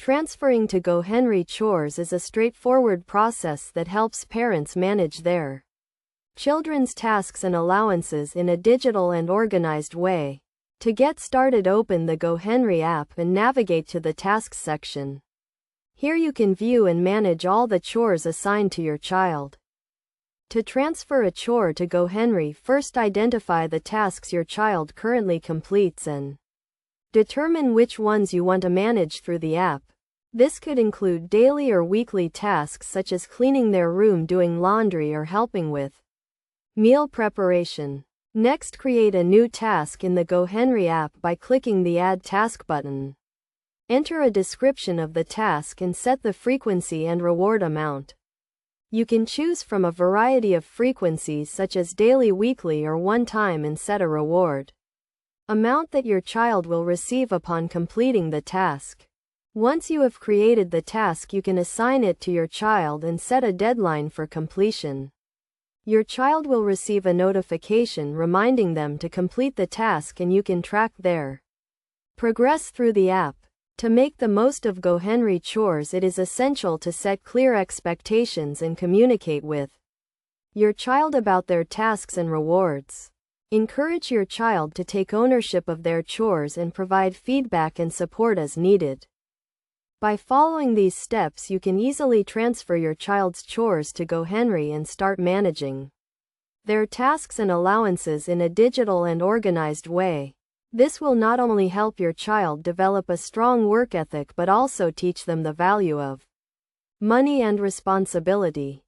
Transferring to GoHenry Chores is a straightforward process that helps parents manage their children's tasks and allowances in a digital and organized way. To get started, open the GoHenry app and navigate to the Tasks section. Here you can view and manage all the chores assigned to your child. To transfer a chore to GoHenry, first identify the tasks your child currently completes and determine which ones you want to manage through the app. This could include daily or weekly tasks such as cleaning their room, doing laundry, or helping with meal preparation. Next, create a new task in the GoHenry app by clicking the Add Task button. Enter a description of the task and set the frequency and reward amount. You can choose from a variety of frequencies such as daily, weekly, or one time, and set a reward amount that your child will receive upon completing the task. Once you have created the task, you can assign it to your child and set a deadline for completion. Your child will receive a notification reminding them to complete the task, and you can track their progress through the app. To make the most of GoHenry Chores, it is essential to set clear expectations and communicate with your child about their tasks and rewards. Encourage your child to take ownership of their chores and provide feedback and support as needed. By following these steps, you can easily transfer your child's chores to GoHenry and start managing their tasks and allowances in a digital and organized way. This will not only help your child develop a strong work ethic but also teach them the value of money and responsibility.